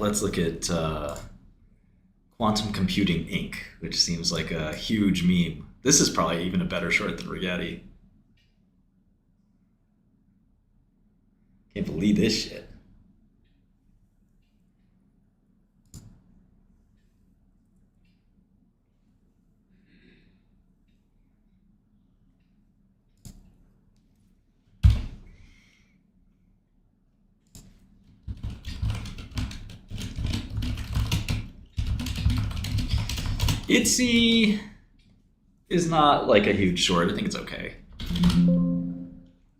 let's look at Quantum Computing Inc., which seems like a huge meme. This is probably even a better short than Rigetti. Can't believe this shit. Itsy is not like a huge short. I think it's okay.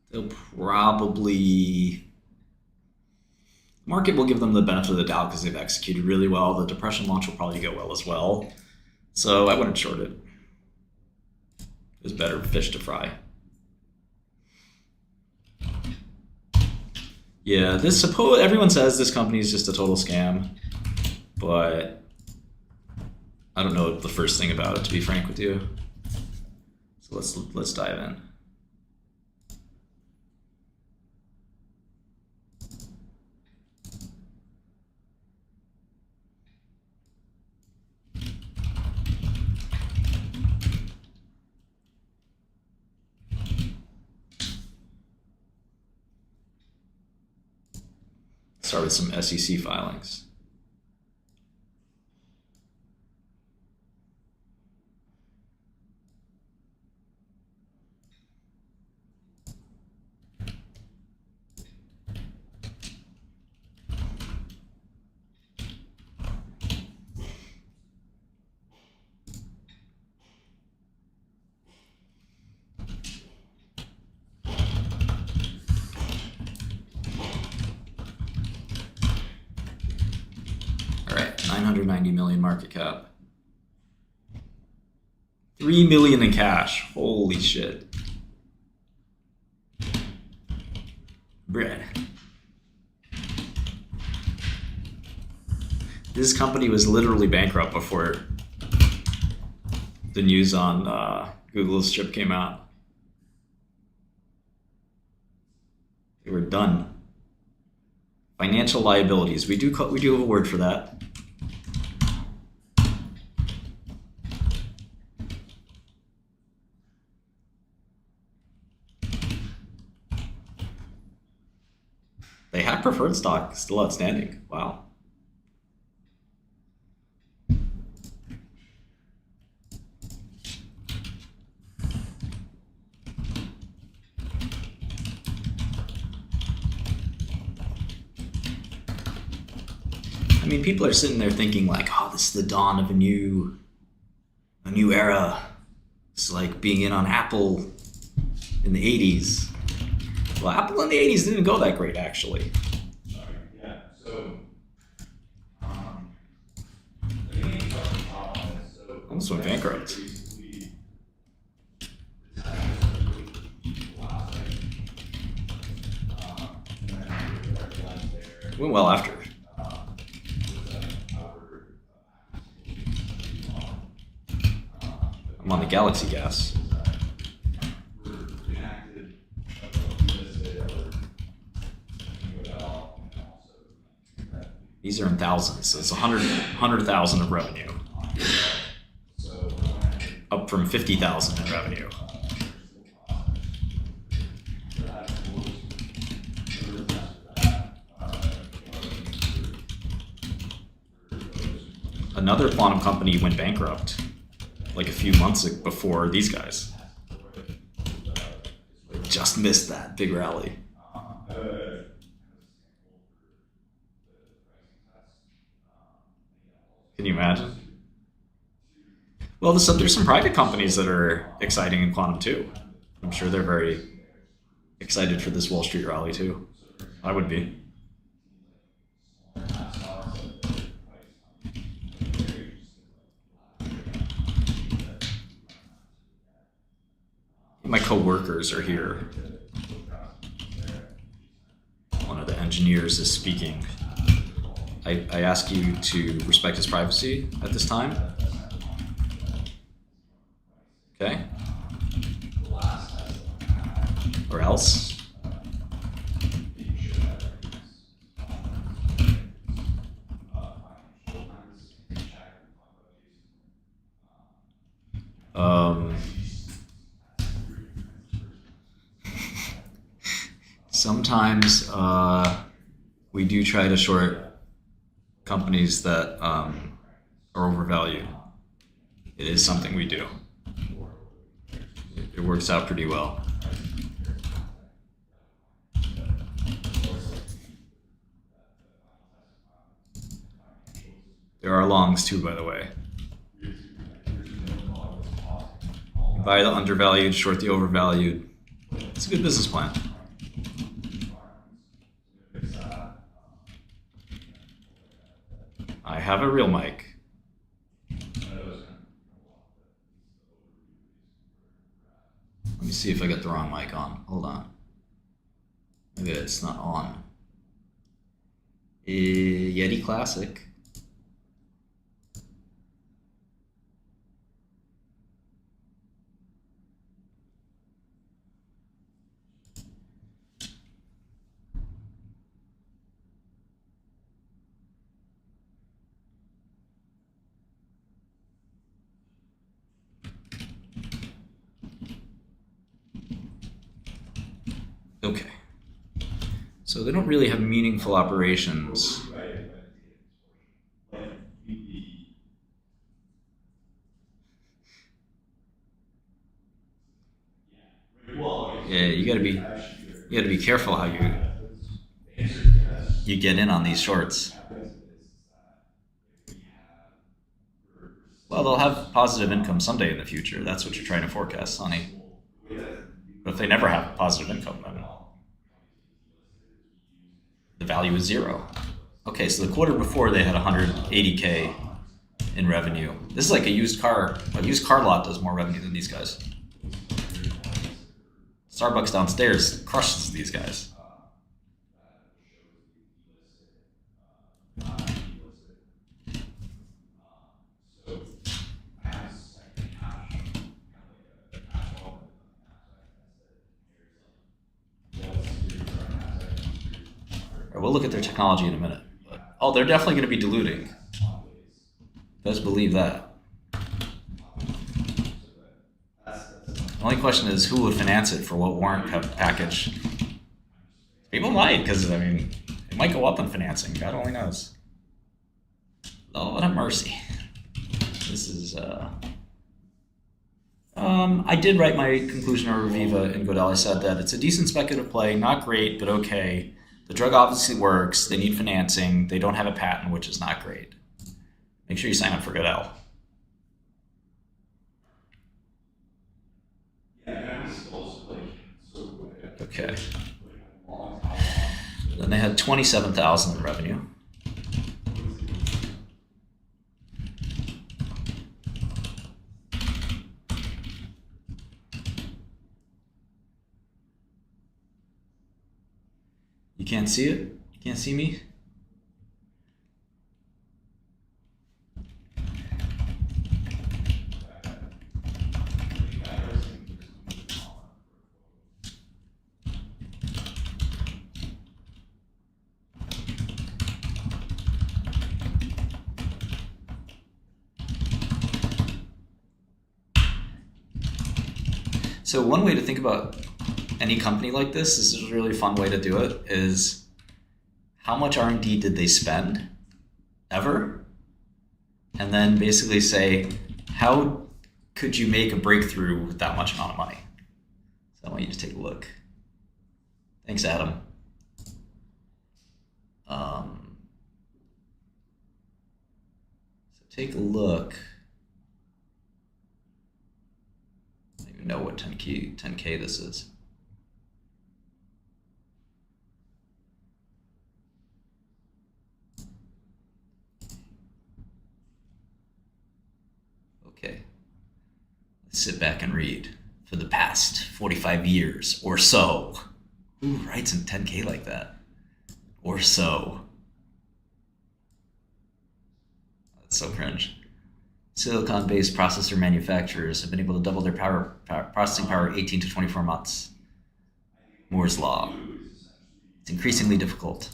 They'll probably... Market will give them the benefit of the doubt because they've executed really well. The depression launch will probably go well as well. So I wouldn't short it. There's better fish to fry. Yeah, everyone says this company is just a total scam, but I don't know the first thing about it, to be frank with you. So let's dive in. Start with some SEC filings. All right, 990 million market cap. 3 million in cash. Holy shit. Bread. This company was literally bankrupt before the news on Google's chip came out. They were done. Financial liabilities. We do have a word for that. They have preferred stock still outstanding. Wow. I mean, people are sitting there thinking like, oh, this is the dawn of a new era. It's like being in on Apple in the 80s. Well, Apple in the 80s didn't go that great, actually. Yeah, so, Almost went bankrupt. Went well after. I'm on the Galaxy gas. These are in thousands, so it's 100,000 of revenue. Up from 50,000 in revenue. Another quantum company went bankrupt like a few months before these guys. Just missed that big rally. Can you imagine? Well, there's some private companies that are exciting in quantum too. I'm sure they're very excited for this Wall Street rally too. I would be. My co-workers are here. One of the engineers is speaking. I ask you to respect his privacy at this time. Okay? Or else. Um, sometimes we do try to short companies that are overvalued. It is something we do. It works out pretty well. There are longs too, by the way. Buy the undervalued, short the overvalued. It's a good business plan. I have a real mic. Let me see if I got the wrong mic on. Hold on. Maybe it's not on. Yeti Classic. Okay. So they don't really have meaningful operations. Yeah, you gotta be careful how you get in on these shorts. Well, they'll have positive income someday in the future. That's what you're trying to forecast, Sonny. But if they never have positive income, then the value is zero. Okay, so the quarter before they had 180K in revenue. This is like a used car. A used car lot does more revenue than these guys. Starbucks downstairs crushes these guys. We'll look at their technology in a minute. But, oh, they're definitely going to be diluting. Best believe that. The only question is who would finance it for what warrant package. People might, because, I mean, it might go up in financing. God only knows. Lord have mercy. This is, I did write my conclusion over Viva in Godel. I said that it's a decent speculative play, not great, but okay. The drug obviously works. They need financing. They don't have a patent, which is not great. Make sure you sign up for Godel. Okay. Then they had 27,000 in revenue. You can't see it? You can't see me? So one way to think about any company like this is a really fun way to do it is how much R&D did they spend ever? And then basically say, how could you make a breakthrough with that much amount of money? So I want you to take a look. Thanks, Adam. So take a look. I don't even know what 10K this is. Okay, let's sit back and read. For the past 45 years or so. Who writes in 10K like that? Or so. That's so cringe. Silicon-based processor manufacturers have been able to double their processing power 18 to 24 months. Moore's Law. It's increasingly difficult.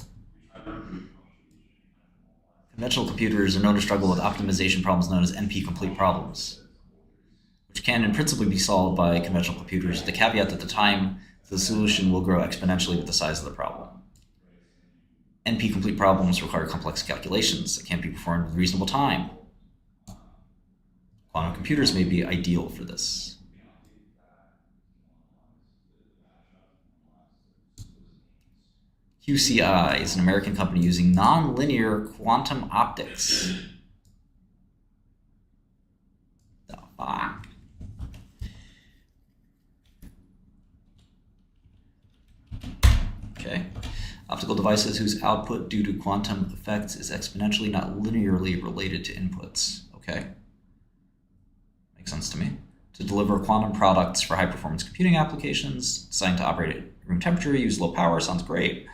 Conventional computers are known to struggle with optimization problems known as NP-complete problems, which can in principle be solved by conventional computers, the caveat that the time the solution will grow exponentially with the size of the problem. NP-complete problems require complex calculations that can't be performed in reasonable time. Quantum computers may be ideal for this. QCI is an American company using nonlinear quantum optics. The fuck? Okay. Optical devices whose output due to quantum effects is exponentially, not linearly related to inputs. Okay. Makes sense to me. To deliver quantum products for high-performance computing applications, designed to operate at room temperature, use low power, sounds great.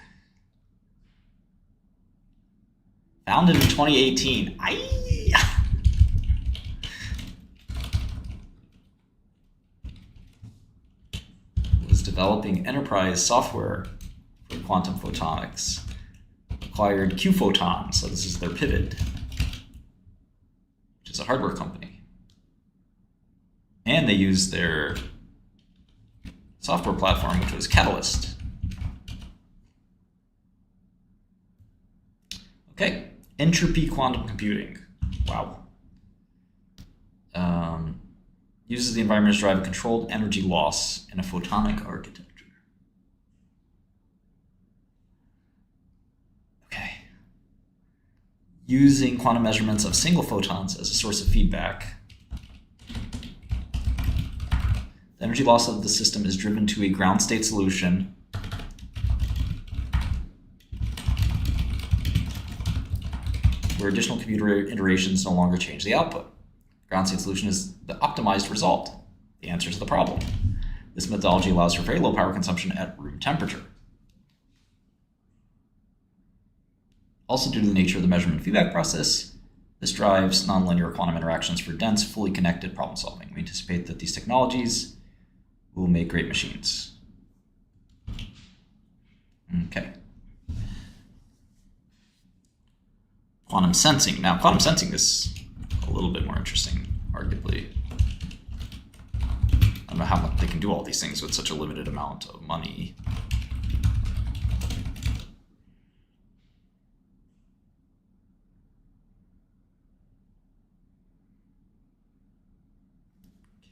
Founded in 2018. Was developing enterprise software for quantum photonics. Acquired QPhoton, so this is their pivot, which is a hardware company. And they used their software platform, which was Catalyst. Okay. Entropy quantum computing. Wow. Uses the environment to drive a controlled energy loss in a photonic architecture. Okay. Using quantum measurements of single photons as a source of feedback, the energy loss of the system is driven to a ground state solution where additional computer iterations no longer change the output. The ground state solution is the optimized result, the answer to the problem. This methodology allows for very low power consumption at room temperature. Also, due to the nature of the measurement feedback process, this drives nonlinear quantum interactions for dense, fully connected problem solving. We anticipate that these technologies will make great machines. Okay. Quantum sensing. Now, quantum sensing is a little bit more interesting, arguably. I don't know how much they can do all these things with such a limited amount of money.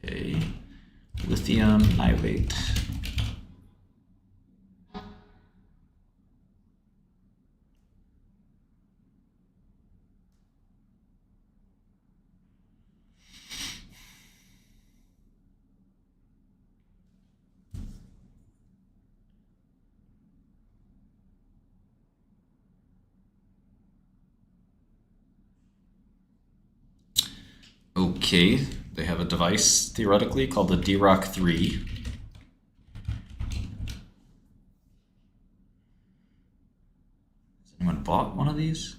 Okay. Lithium niobate. Okay, they have a device theoretically called the DROC-3. Has anyone bought one of these?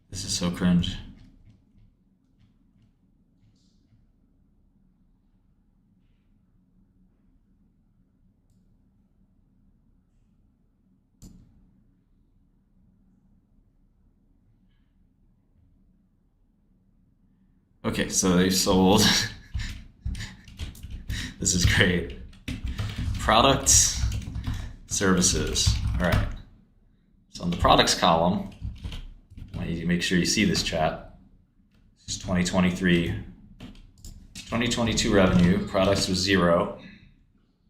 This is so cringe. Okay, so they sold. This is great. Products, services. All right. So on the products column, I want you to make sure you see this chat. This is 2023. 2022 revenue. Products was 0.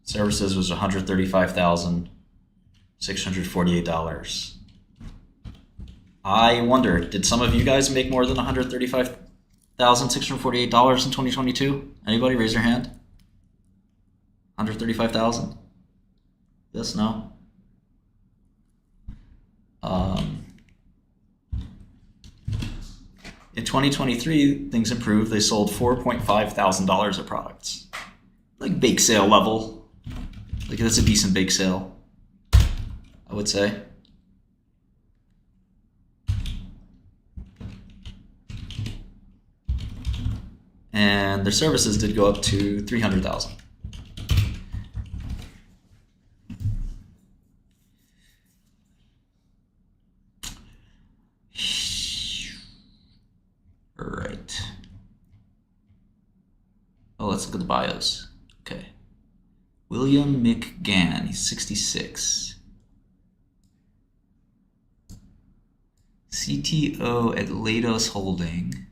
Services was $135,648. I wonder, did some of you guys make more than $135,648 in 2022? Anybody raise your hand? 135,000? Yes, no? In 2023, things improved. They sold $4.5 thousand of products. Like bake sale level. Like that's a decent bake sale, I would say. And their services did go up to 300,000. Right. Oh, let's look at the bios. Okay. William McGann, he's 66. CTO at Lados Holding.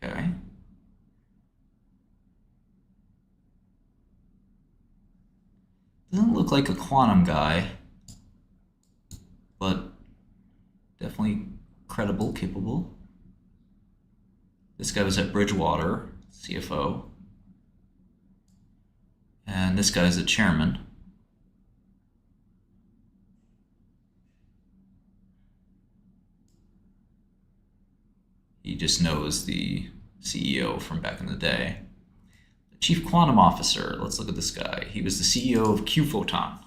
Okay. Doesn't look like a quantum guy, but definitely credible, capable. This guy was at Bridgewater, CFO. And this guy's the chairman. He just knows the CEO from back in the day. The chief quantum officer, let's look at this guy. He was the CEO of QPhoton.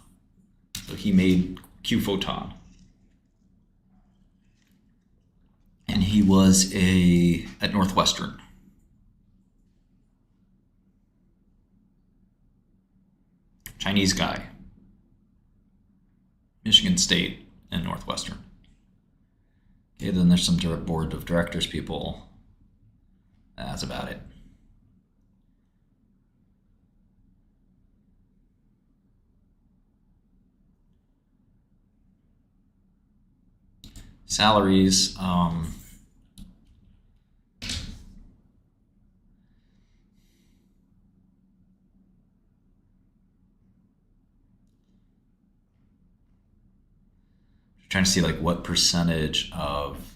So he made QPhoton. And he was at Northwestern. Chinese guy. Michigan State and Northwestern. Okay, then there's some board of directors people. That's about it. Salaries, trying to see like what percentage of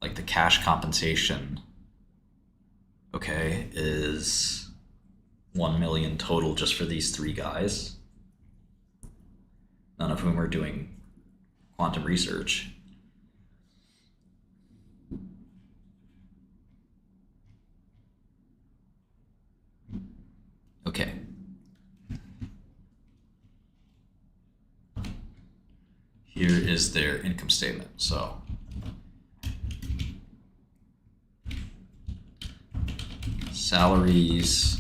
like the cash compensation, okay, is 1 million total just for these three guys, none of whom are doing quantum research. Okay. Here is their income statement. So salaries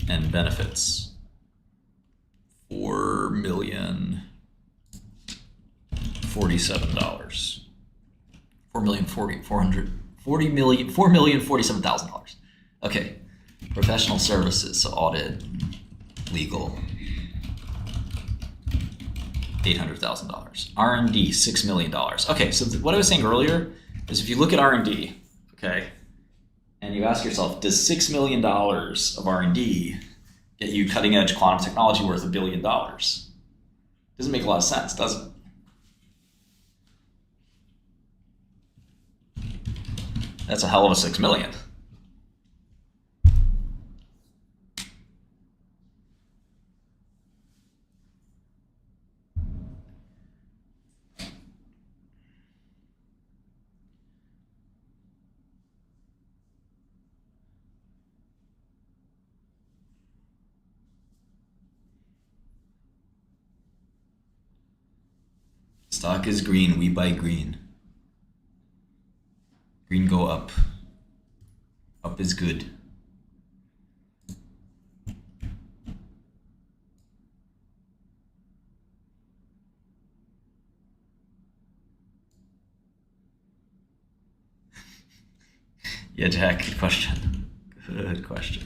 and benefits, $4,047,000. $4,047,000. Okay. Professional services, so audit, legal, $800,000. R&D, $6 million. Okay, so what I was saying earlier is if you look at R&D, okay, and you ask yourself, does $6 million of R&D get you cutting edge quantum technology worth $1 billion? Doesn't make a lot of sense, does it? That's a hell of a 6 million. Stock is green, we buy green. Green go up. Up is good. Yeah, Jack, good question. Good question.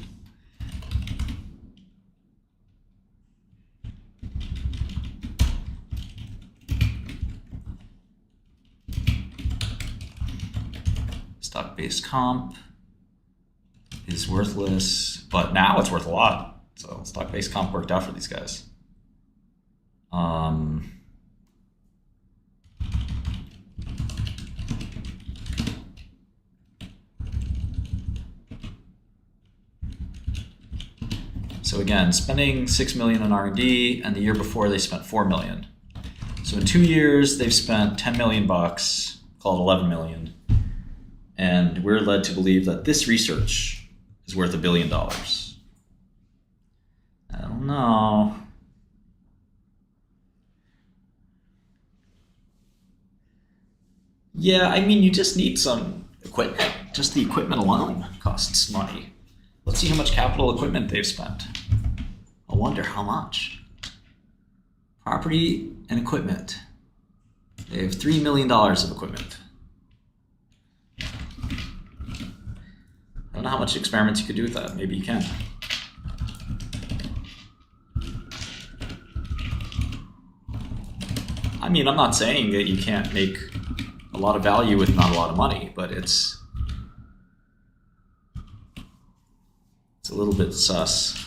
Stock-based comp is worthless, but now it's worth a lot. So stock-based comp worked out for these guys. So again, spending $6 million on R&D, and the year before they spent $4 million. So in 2 years, they've spent $10 million, call it $11 million. And we're led to believe that this research is worth $1 billion. I don't know. Yeah, I mean, you just need some equipment. Just the equipment alone costs money. Let's see how much capital equipment they've spent. I wonder how much. Property and equipment. They have $3 million of equipment. I don't know how much experiments you could do with that. Maybe you can. I mean, I'm not saying that you can't make a lot of value with not a lot of money, but it's a little bit sus.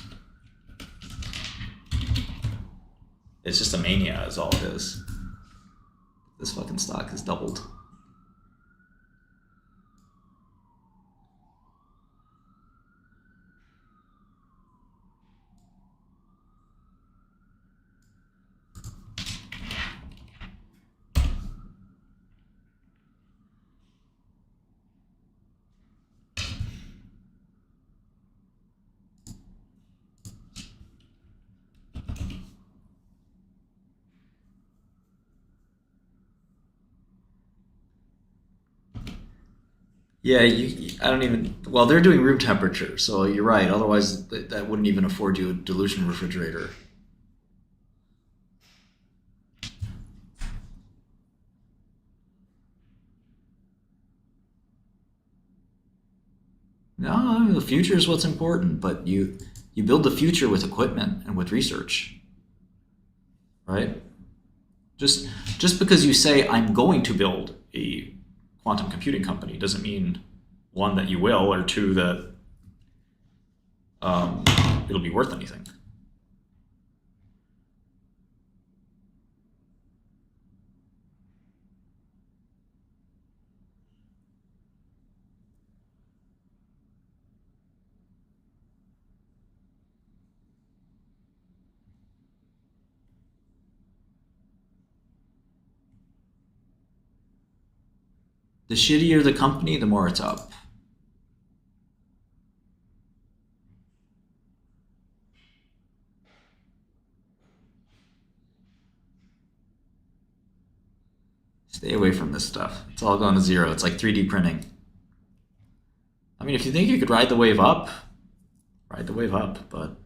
It's just a mania is all it is. This fucking stock has doubled. Yeah, I don't even, well, they're doing room temperature, so you're right. Otherwise, that wouldn't even afford you a dilution refrigerator. No, the future is what's important, but you build the future with equipment and with research, right? Just because you say, I'm going to build a quantum computing company doesn't mean, one, that you will, or two, that it'll be worth anything. The shittier the company, the more it's up. Stay away from this stuff. It's all going to zero. It's like 3D printing. I mean, if you think you could ride the wave up, but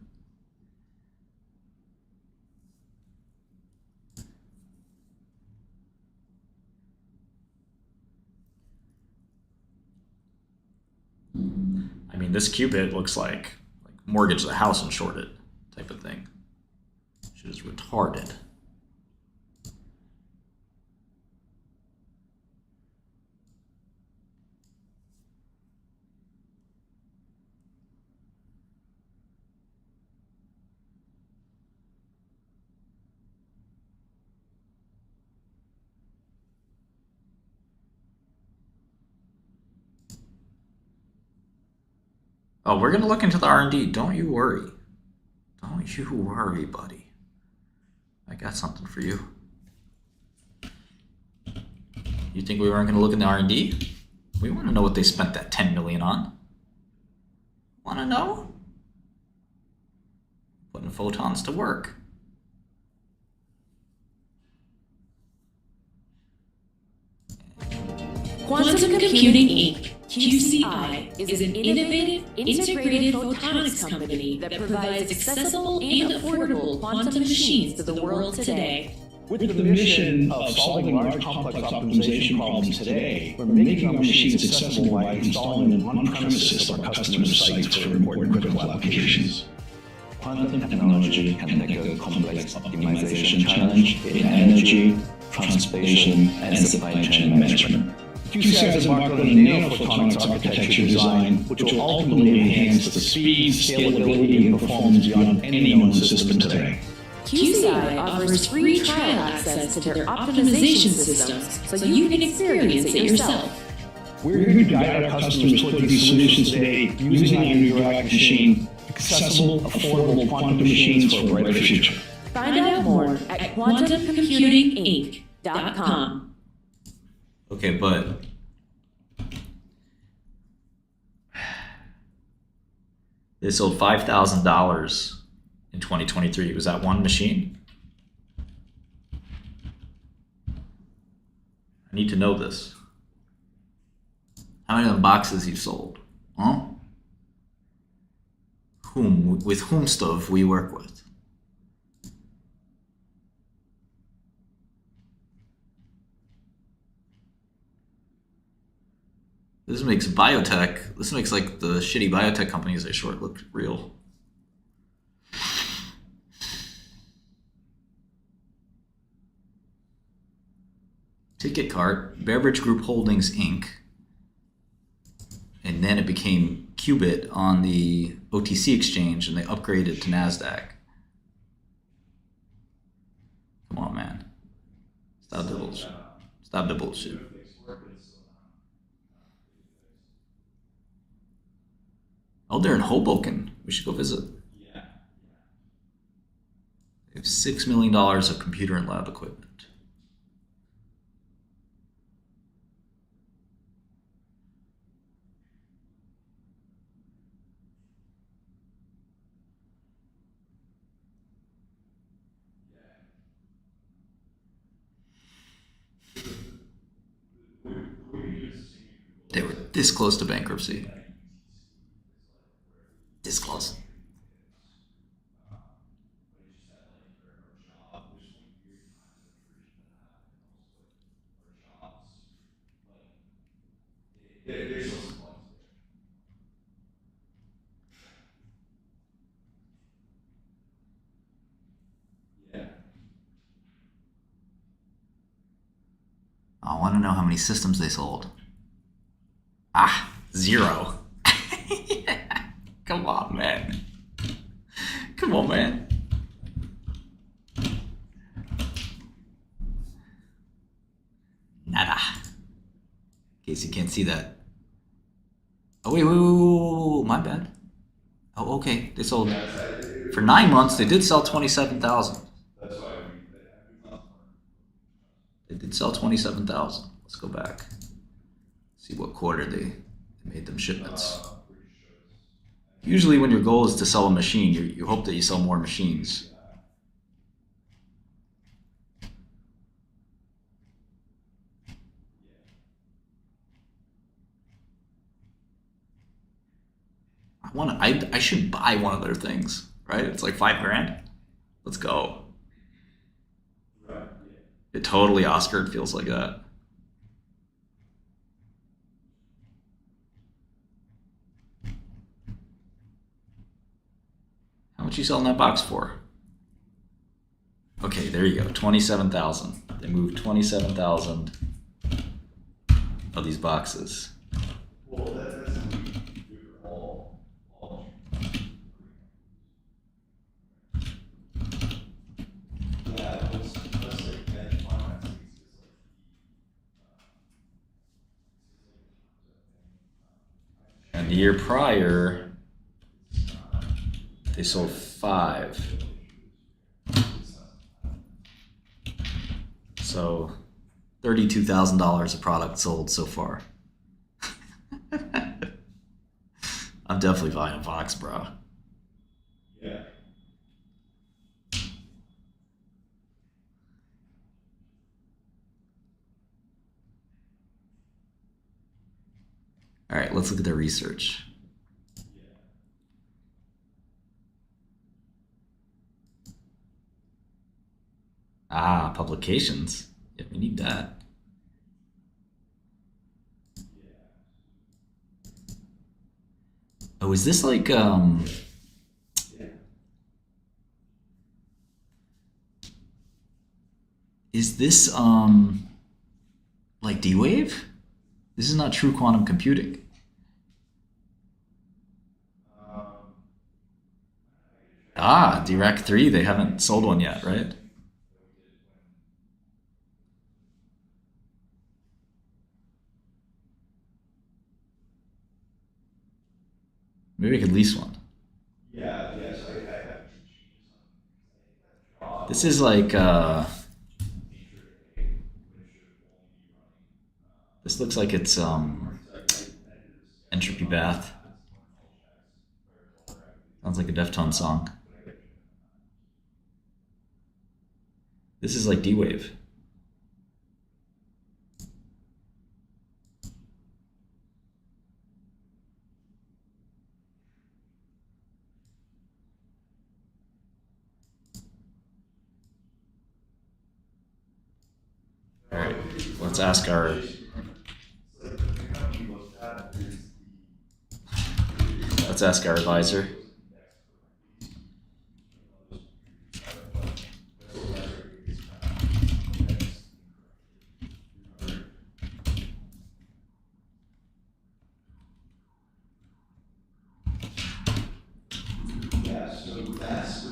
I mean, this QUBT looks like mortgage the house and short it type of thing. Shit is retarded. Oh, we're going to look into the R&D. Don't you worry. Don't you worry, buddy. I got something for you. You think we weren't going to look in the R&D? We want to know what they spent that $10 million on. Want to know? Putting photons to work. Quantum Computing Inc., QCI, is an innovative, integrated photonics company that provides accessible and affordable quantum machines to the world today. With the mission of solving large complex optimization problems today, we're making our machines accessible by installing them on premises or customer sites for important critical applications. Quantum technology can tackle complex optimization challenge in energy, transportation, and supply chain management. QCI has embarked on a nanophotonics architecture design, which will ultimately enhance the speed, scalability, and performance beyond any known system today. QCI offers free trial access to their optimization systems so you can experience it yourself. We're here to guide our customers toward these solutions today using our new direct machine accessible, affordable quantum machines for a brighter future. Find out more at quantumcomputinginc.com. Okay, but they sold $5,000 in 2023. Was that one machine? I need to know this. How many of the boxes you've sold? Huh? With whom stuff we work with? This makes biotech, this makes like the shitty biotech companies they short look real. Ticket cart, Beverage Group Holdings Inc. And then it became QUBT on the OTC exchange and they upgraded to NASDAQ. Come on, man. Stop the bullshit. Stop the bullshit. Oh, they're in Hoboken. We should go visit. Yeah. They have $6 million of computer and lab equipment. They were this close to bankruptcy. This close. I want to know how many systems they sold. Ah, 0. Come on, man. Come on, man. Nada. In case you can't see that. Oh, wait, my bad. Oh, okay. They sold, for 9 months, they did sell 27,000. That's why They did sell 27,000. Let's go back. See what quarter they made them shipments. Usually when your goal is to sell a machine, you hope that you sell more machines. I should buy one of their things, right? It's like $5,000. Let's go. It totally Oscar feels like that. How much you selling that box for? Okay, there you go. 27,000. They moved 27,000 of these boxes. well, that's all. Yeah, let's say that financing is And the year prior, they sold 5. So $32,000 of product sold so far. I'm definitely buying a box, bro. yeah. All right, let's look at their research. Ah, publications. Yeah, we need that. Oh, is this like is this like D-Wave? This is not true quantum computing. Ah, Dirac 3, they haven't sold one yet, right? Maybe I could lease one. Yeah, This is like, this looks like it's, entropy bath. Sounds like a Deftones song. This is like D-Wave. All right, let's ask our advisor. Yeah, so that's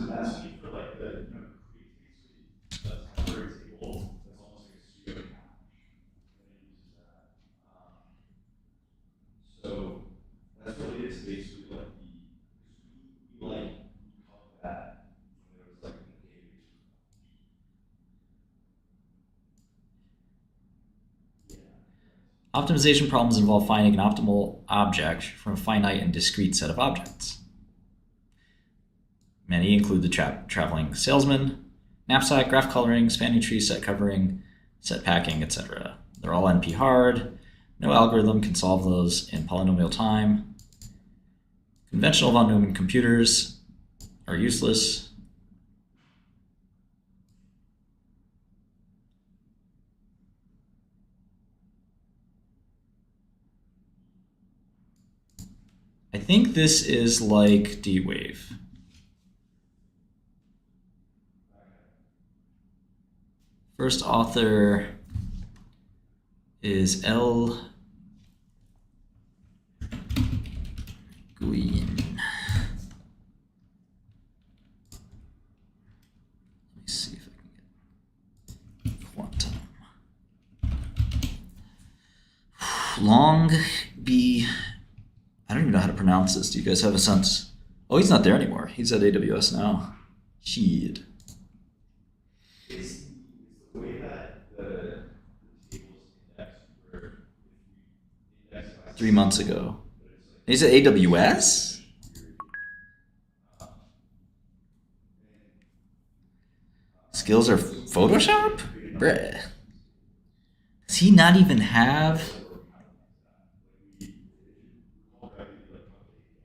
for like the, that's for a table, that's almost like a studio couch. And it uses that. So that's what it is basically like we like called that when it was like in the database. Optimization problems involve finding an optimal object from a finite and discrete set of objects. Many include the traveling salesman, knapsack, graph coloring, spanning tree, set covering, set packing, etc. They're all NP hard. No algorithm can solve those in polynomial time. Conventional von Neumann computers are useless. I think this is like D-Wave. First author is L. Guillen. Let me see if I can get quantum. Long B. I don't even know how to pronounce this. Do you guys have a sense? Oh, he's not there anymore. He's at AWS now. Shit. It's the way that the tables index were indexed by 3 months ago. He's at AWS? Skills are Photoshop? Bruh. Does he not even have...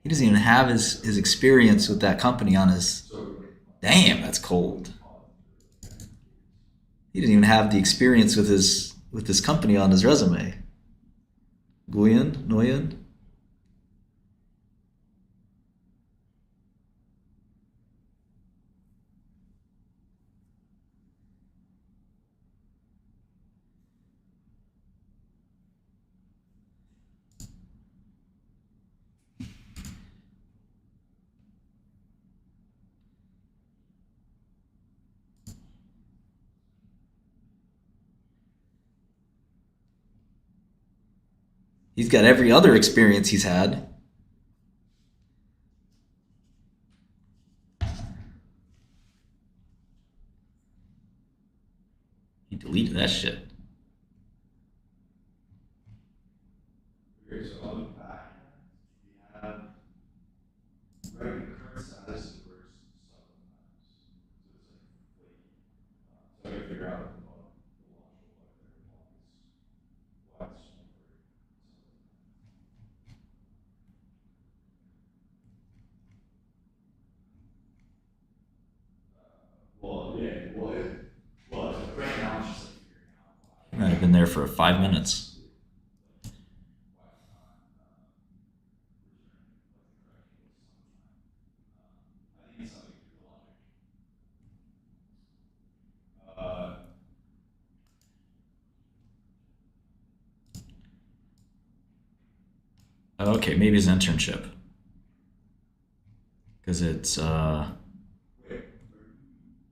He doesn't even have his experience with that company on his... Damn, that's cold. He doesn't even have the experience with his company on his resume. Nguyen? He's got every other experience he's had. He deleted that shit. Okay, so on the back, we have right the current status works sometimes. So it's like flaky. So I can figure out the launch will like their why it's well, yeah, well, right now it's just like figuring out why. He might have been there for 5 minutes. Okay, maybe his internship. Because it's,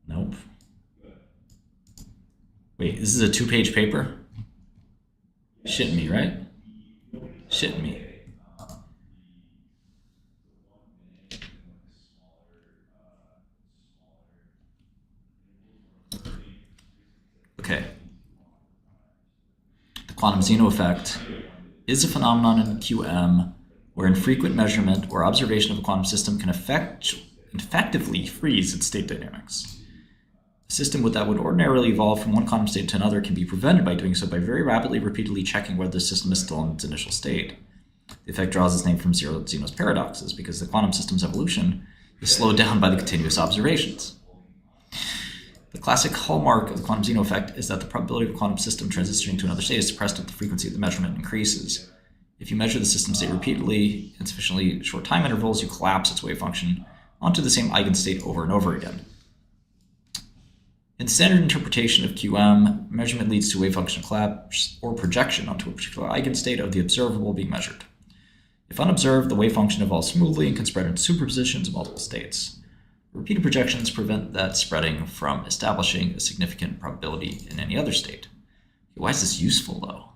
nope. Wait, this is a 2-page paper? Shitting me, right? Shitting me. quantum Zeno effect is a phenomenon in QM where infrequent measurement or observation of a quantum system can effectively freeze its state dynamics. A system that would ordinarily evolve from one quantum state to another can be prevented by doing so by very rapidly, repeatedly checking whether the system is still in its initial state. The effect draws its name from Zeno's paradoxes, because the quantum system's evolution is slowed down by the continuous observations. The classic hallmark of the quantum Zeno effect is that the probability of a quantum system transitioning to another state is suppressed if the frequency of the measurement increases. If you measure the system state repeatedly in sufficiently short time intervals, you collapse its wave function onto the same eigenstate over and over again. In standard interpretation of QM, measurement leads to wave function collapse or projection onto a particular eigenstate of the observable being measured. If unobserved, the wave function evolves smoothly and can spread into superpositions of multiple states. Repeated projections prevent that spreading from establishing a significant probability in any other state. Why is this useful, though?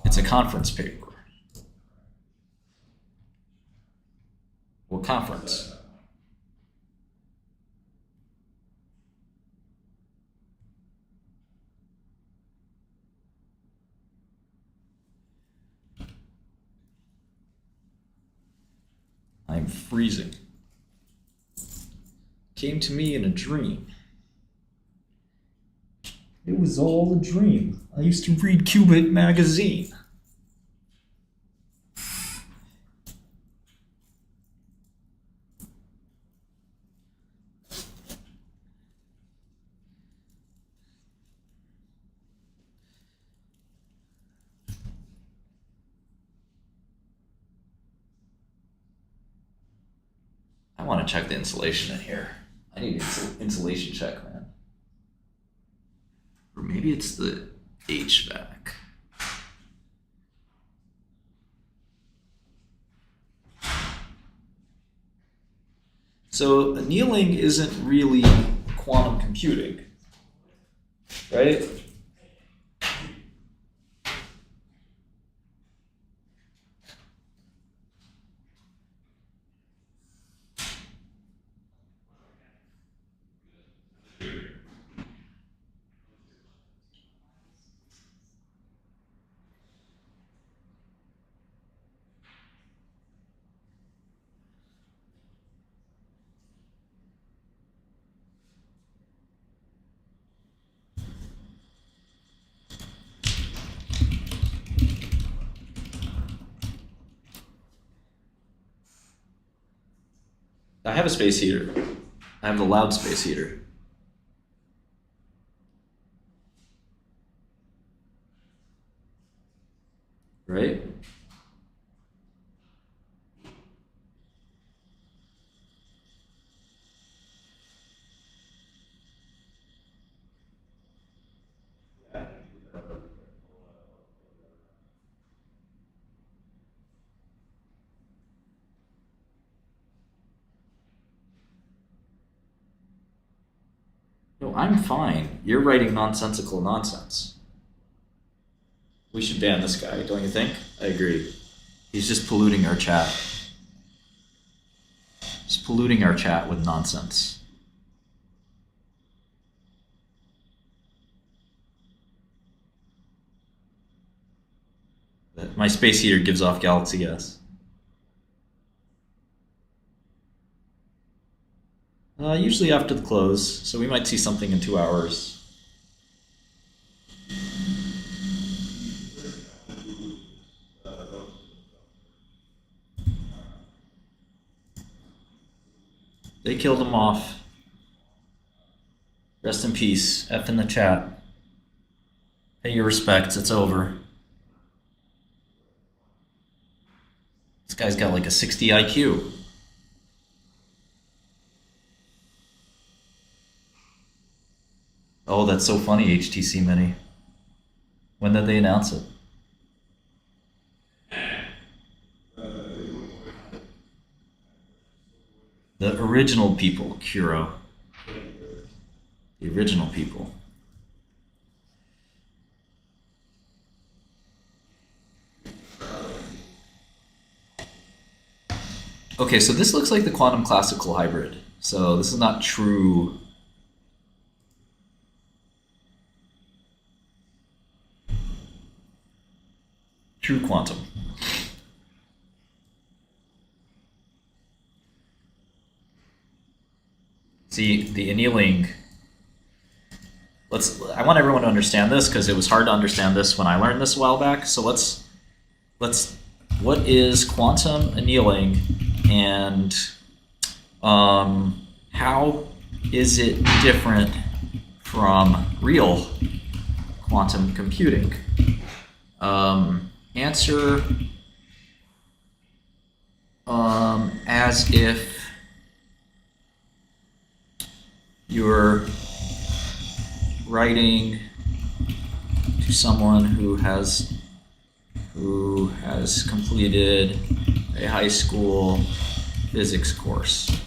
It's a conference paper. What conference? I'm freezing. Came to me in a dream. It was all a dream. I used to read QUBT magazine. I want to check the insulation in here. I need an insulation check, man. Or maybe it's the HVAC. So annealing isn't really quantum computing, right? I have a space heater. I have the loud space heater. Right? No, I'm fine. You're writing nonsensical nonsense. We should ban this guy, don't you think? I agree. He's just polluting our chat. Just polluting our chat with nonsense. My space heater gives off galaxy gas. Usually after the close, so we might see something in 2 hours. They killed him off. Rest in peace. F in the chat. Pay your respects. It's over. This guy's got like a 60 IQ. Oh, that's so funny, HTC Mini. When did they announce it? The original people, Kuro. The original people. Okay, so this looks like the quantum classical hybrid. So this is not true. True quantum. See, the annealing. I want everyone to understand this because it was hard to understand this when I learned this a while back. So let's what is quantum annealing, and how is it different from real quantum computing? Answer as if you're writing to someone who has completed a high school physics course.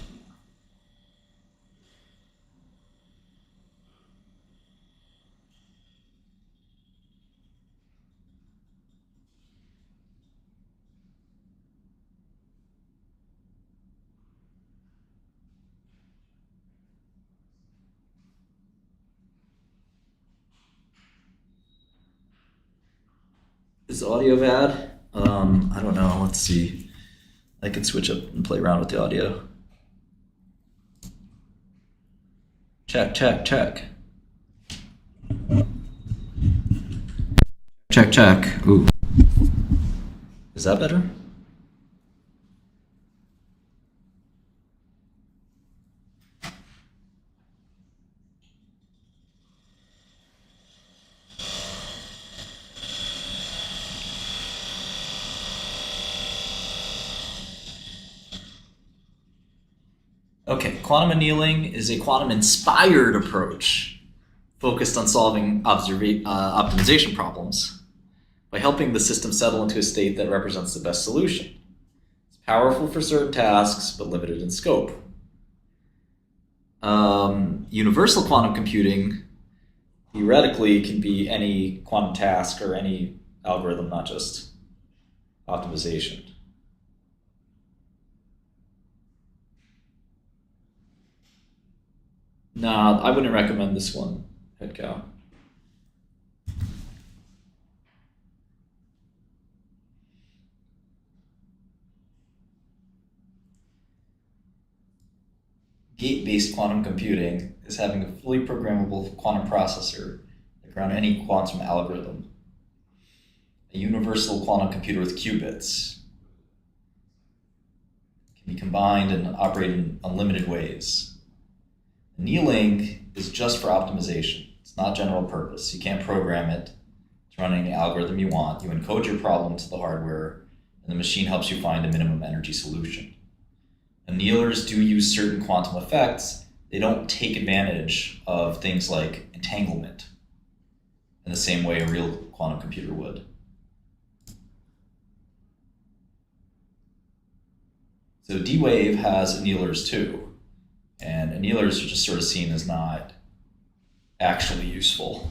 Is the audio bad? I don't know. Let's see. I can switch up and play around with the audio. Check, check, check. Check, check. Ooh. Is that better? Okay, quantum annealing is a quantum-inspired approach focused on solving optimization problems by helping the system settle into a state that represents the best solution. It's powerful for certain tasks, but limited in scope. Universal quantum computing theoretically can be any quantum task or any algorithm, not just optimization. Nah, I wouldn't recommend this one, head cow. Gate-based quantum computing is having a fully programmable quantum processor that can run any quantum algorithm. A universal quantum computer with qubits can be combined and operate in unlimited ways. Annealing is just for optimization. It's not general purpose. You can't program it to run any algorithm you want. You encode your problem to the hardware, and the machine helps you find a minimum energy solution. Annealers do use certain quantum effects. They don't take advantage of things like entanglement in the same way a real quantum computer would. So D-Wave has annealers too. And annealers are just sort of seen as not actually useful.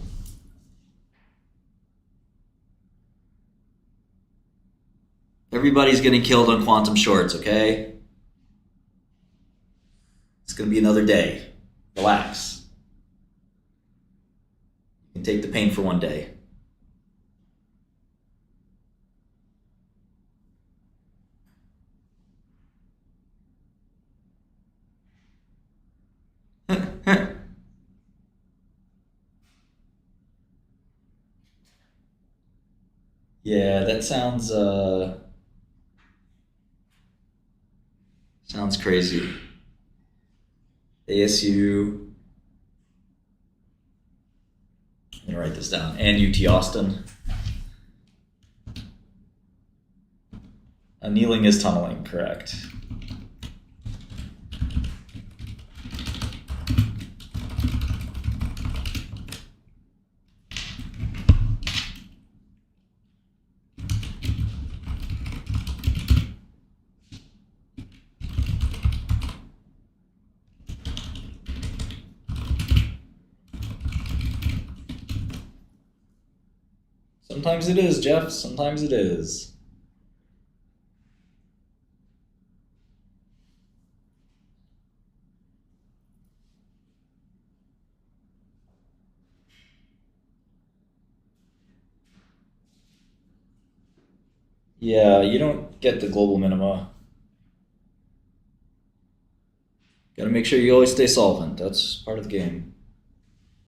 Everybody's getting killed on quantum shorts, okay? It's going to be another day. Relax. You can take the pain for one day. Yeah, that sounds crazy. ASU. I'm gonna write this down. And UT Austin. Annealing is tunneling, correct. Sometimes it is, Jeff. Sometimes it is. Yeah, you don't get the global minima. Gotta make sure you always stay solvent. That's part of the game.